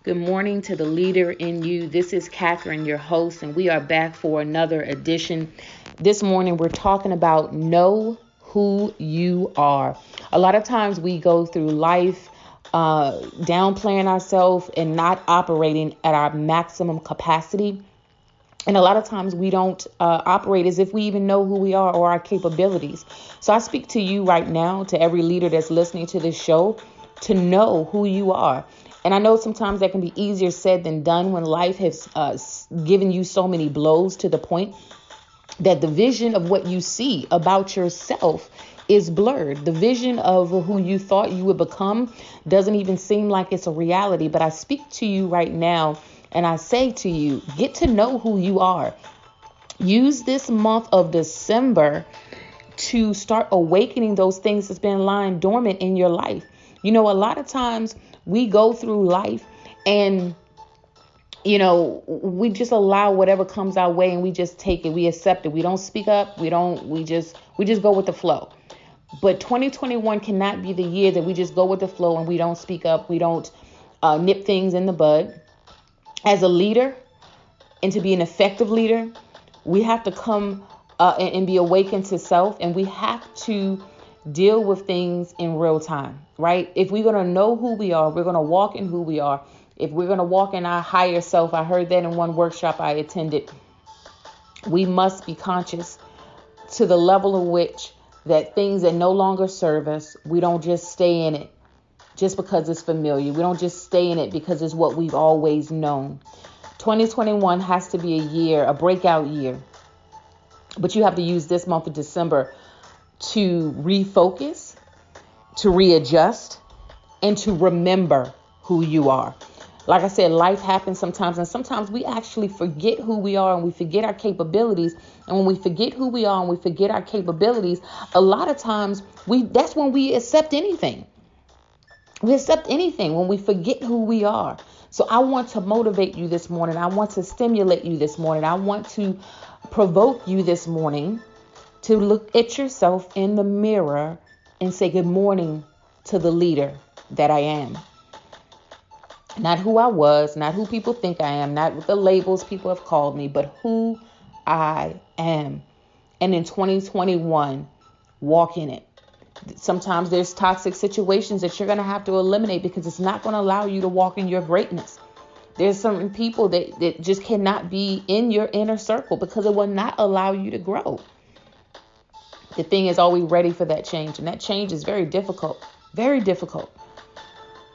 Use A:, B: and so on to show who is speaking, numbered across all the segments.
A: Good morning to the leader in you. This is Catherine, your host, and we are back for another edition. This morning, we're talking about know who you are. A lot of times we go through life downplaying ourselves and not operating at our maximum capacity. And a lot of times we don't operate as if we even know who we are or our capabilities. So I speak to you right now, to every leader that's listening to this show, to know who you are. And I know sometimes that can be easier said than done when life has given you so many blows to the point that the vision of what you see about yourself is blurred. The vision of who you thought you would become doesn't even seem like it's a reality. But I speak to you right now and I say to you, get to know who you are. Use this month of December to start awakening those things that's been lying dormant in your life. You know, a lot of times we go through life and, we just allow whatever comes our way and we just take it. We accept it. We don't speak up. We just go with the flow. But 2021 cannot be the year that we just go with the flow and we don't speak up. We don't nip things in the bud. As a leader, and to be an effective leader, we have to come and be awakened to self, and we have to deal with things in real time, right? If we're going to know who we are, we're going to walk in who we are. If we're going to walk in our higher self, I heard that in one workshop I attended, we must be conscious to the level of which that things that no longer serve us, we don't just stay in it just because it's familiar. We don't just stay in it because it's what we've always known. 2021 has to be a breakout year. But you have to use this month of December to refocus, to readjust, and to remember who you are. Like I said, life happens sometimes, and sometimes we actually forget who we are and we forget our capabilities. And when we forget who we are and we forget our capabilities, a lot of times that's when we accept anything. We accept anything when we forget who we are. So I want to motivate you this morning. I want to stimulate you this morning. I want to provoke you this morning to look at yourself in the mirror and say good morning to the leader that I am. Not who I was, not who people think I am, not with the labels people have called me, but who I am. And in 2021, walk in it. Sometimes there's toxic situations that you're going to have to eliminate because it's not going to allow you to walk in your greatness. There's certain people that just cannot be in your inner circle because it will not allow you to grow. The thing is, are we ready for that change? And that change is very difficult, very difficult.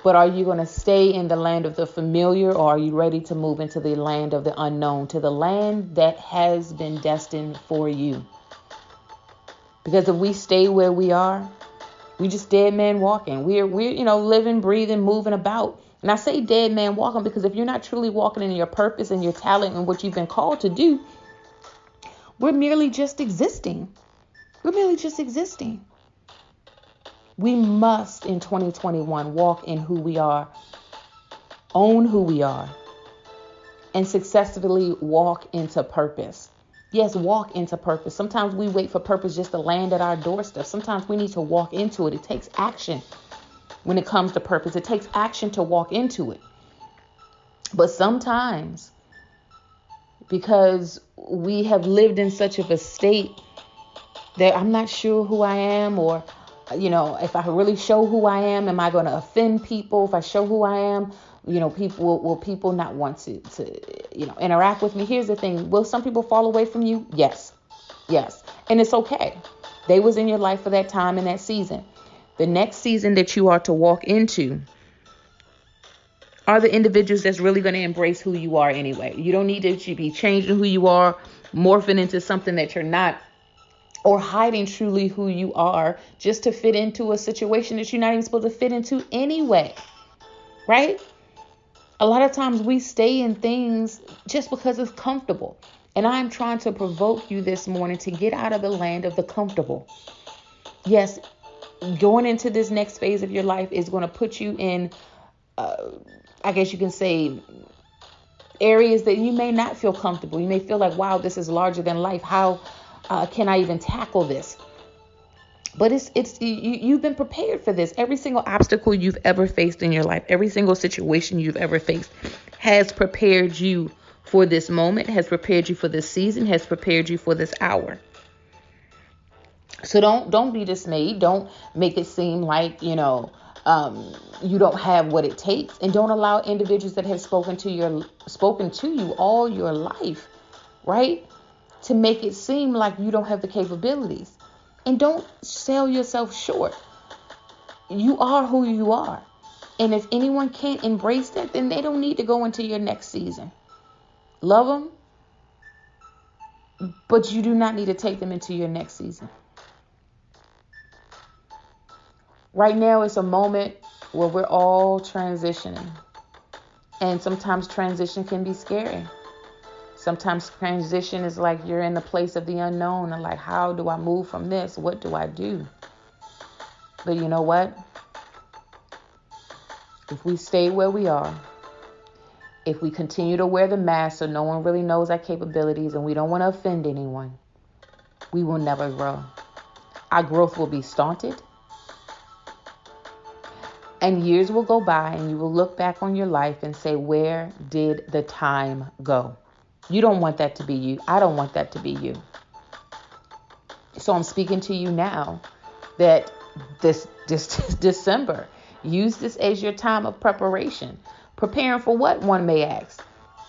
A: But are you going to stay in the land of the familiar, or are you ready to move into the land of the unknown, to the land that has been destined for you? Because if we stay where we are, we just dead man walking. We're living, breathing, moving about. And I say dead man walking because if you're not truly walking in your purpose and your talent and what you've been called to do, we're merely just existing. We're merely just existing. We must, in 2021, walk in who we are, own who we are, and successfully walk into purpose. Yes, walk into purpose. Sometimes we wait for purpose just to land at our doorstep. Sometimes we need to walk into it. It takes action when it comes to purpose. It takes action to walk into it. But sometimes, because we have lived in such of a state that I'm not sure who I am, or, if I really show who I am I going to offend people? If I show who I am, will people not want to interact with me? Here's the thing. Will some people fall away from you? Yes. And it's okay. They was in your life for that time and that season. The next season that you are to walk into are the individuals that's really going to embrace who you are anyway. You don't need to be changing who you are, morphing into something that you're not, or hiding truly who you are just to fit into a situation that you're not even supposed to fit into anyway. Right? A lot of times we stay in things just because it's comfortable. And I'm trying to provoke you this morning to get out of the land of the comfortable. Yes, going into this next phase of your life is going to put you in, I guess you can say, areas that you may not feel comfortable. You may feel like, wow, this is larger than life. How can I even tackle this? But you've been prepared for this. Every single obstacle you've ever faced in your life, every single situation you've ever faced has prepared you for this moment, has prepared you for this season, has prepared you for this hour. So don't be dismayed. Don't make it seem like, you don't have what it takes, and don't allow individuals that have spoken to you all your life, right, to make it seem like you don't have the capabilities. And don't sell yourself short. You are who you are. And if anyone can't embrace that, then they don't need to go into your next season. Love them, but you do not need to take them into your next season. Right now, it's a moment where we're all transitioning. And sometimes transition can be scary. Sometimes transition is like you're in the place of the unknown and like, how do I move from this? What do I do? But you know what? If we stay where we are, if we continue to wear the mask so no one really knows our capabilities and we don't want to offend anyone, we will never grow. Our growth will be stunted. And years will go by and you will look back on your life and say, where did the time go? You don't want that to be you. I don't want that to be you. So I'm speaking to you now that this December, use this as your time of preparation. Preparing for what, one may ask?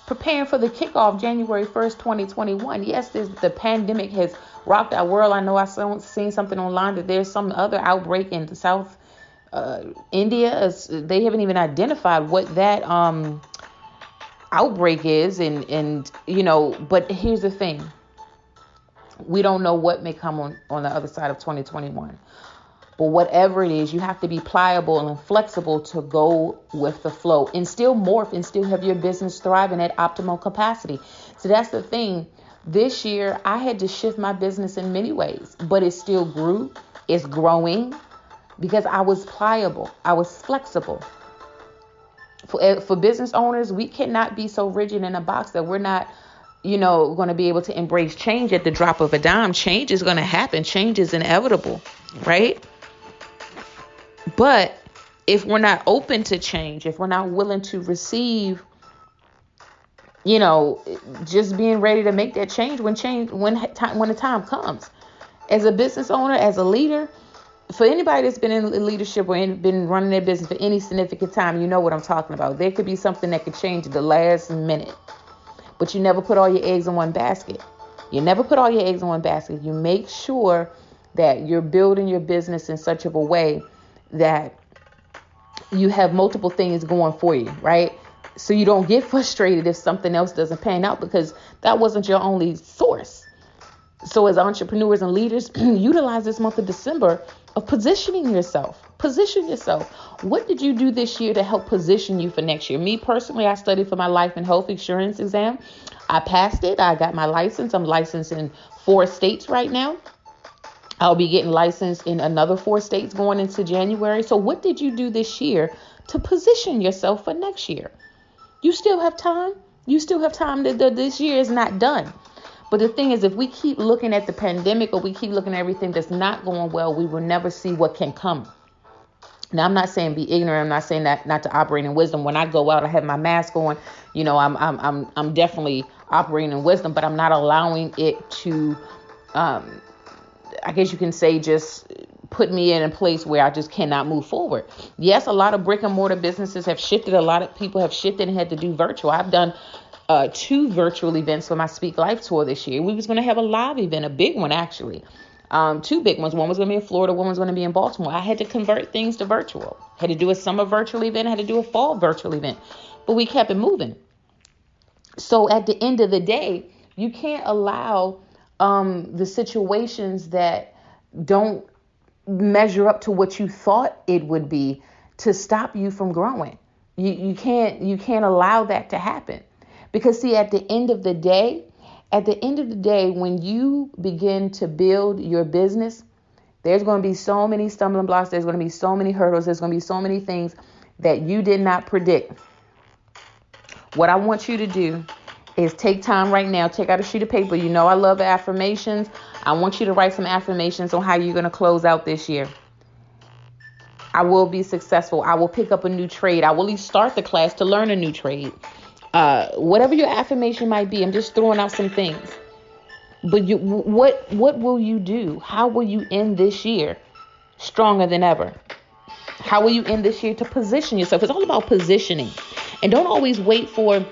A: Preparing for the kickoff January 1st, 2021. Yes, the pandemic has rocked our world. I know I seen something online that there's some other outbreak in South India. They haven't even identified what that outbreak is, and but here's the thing, we don't know what may come on the other side of 2021. But whatever it is, you have to be pliable and flexible to go with the flow and still morph and still have your business thriving at optimal capacity. So that's the thing. This year I had to shift my business in many ways, but it still grew. It's growing because I was pliable, I was flexible. For business owners, we cannot be so rigid in a box that we're not, going to be able to embrace change at the drop of a dime. Change is going to happen. Change is inevitable, right? But if we're not open to change, if we're not willing to receive, just being ready to make that change when the time comes, as a business owner, as a leader. For anybody that's been in leadership or been running their business for any significant time, you know what I'm talking about. There could be something that could change at the last minute, but you never put all your eggs in one basket. You never put all your eggs in one basket. You make sure that you're building your business in such of a way that you have multiple things going for you, right? So you don't get frustrated if something else doesn't pan out because that wasn't your only source. So as entrepreneurs and leaders, utilize this month of December of positioning yourself. Position yourself. What did you do this year to help position you for next year? Me personally, I studied for my life and health insurance exam. I passed it. I got my license. I'm licensed in 4 states right now. I'll be getting licensed in another 4 states going into January. So what did you do this year to position yourself for next year? You still have time. You still have time. This year is not done. But the thing is, if we keep looking at the pandemic or we keep looking at everything that's not going well, we will never see what can come. Now, I'm not saying be ignorant. I'm not saying that not to operate in wisdom. When I go out, I have my mask on. I'm definitely operating in wisdom, but I'm not allowing it to, I guess you can say, just put me in a place where I just cannot move forward. Yes, a lot of brick and mortar businesses have shifted. A lot of people have shifted and had to do virtual. I've done 2 virtual events for my Speak Life tour this year. We was going to have a live event, a big one actually. 2 big ones. One was going to be in Florida. One was going to be in Baltimore. I had to convert things to virtual. Had to do a summer virtual event. I had to do a fall virtual event. But we kept it moving. So at the end of the day, you can't allow the situations that don't measure up to what you thought it would be to stop you from growing. You can't allow that to happen. Because see, at the end of the day, when you begin to build your business, there's going to be so many stumbling blocks. There's going to be so many hurdles. There's going to be so many things that you did not predict. What I want you to do is take time right now. Take out a sheet of paper. You know I love affirmations. I want you to write some affirmations on how you're going to close out this year. I will be successful. I will pick up a new trade. I will at least start the class to learn a new trade. Whatever your affirmation might be, I'm just throwing out some things. But what will you do? How will you end this year stronger than ever? How will you end this year to position yourself? It's all about positioning. And don't always wait for,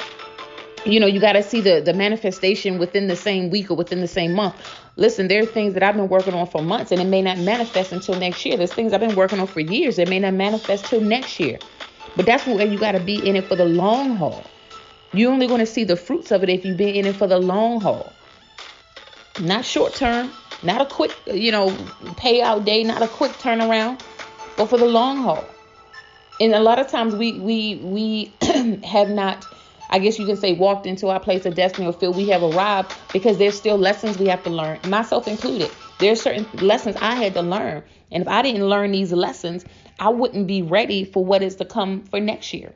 A: you got to see the manifestation within the same week or within the same month. Listen, there are things that I've been working on for months and it may not manifest until next year. There's things I've been working on for years that may not manifest till next year. But that's where you got to be in it for the long haul. You're only going to see the fruits of it if you've been in it for the long haul. Not short term, not a quick, payout day, not a quick turnaround, but for the long haul. And a lot of times we have not, I guess you can say, walked into our place of destiny or feel we have arrived because there's still lessons we have to learn, myself included. There's certain lessons I had to learn. And if I didn't learn these lessons, I wouldn't be ready for what is to come for next year.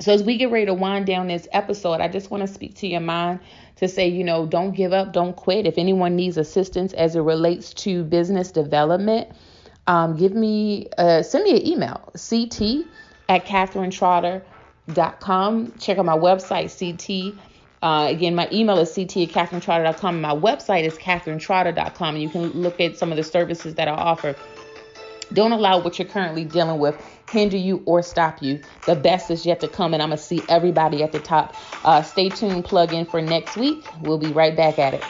A: So as we get ready to wind down this episode, I just want to speak to your mind to say, don't give up, don't quit. If anyone needs assistance as it relates to business development, send me an email, ct@katherinetrotter.com. Check out my website, CT. Again, my email is ct@katherinetrotter.com. My website is katherinetrotter.com. And you can look at some of the services that I offer. Don't allow what you're currently dealing with hinder you or stop you. The best is yet to come, and I'm going to see everybody at the top. Stay tuned, plug in for next week. We'll be right back at it.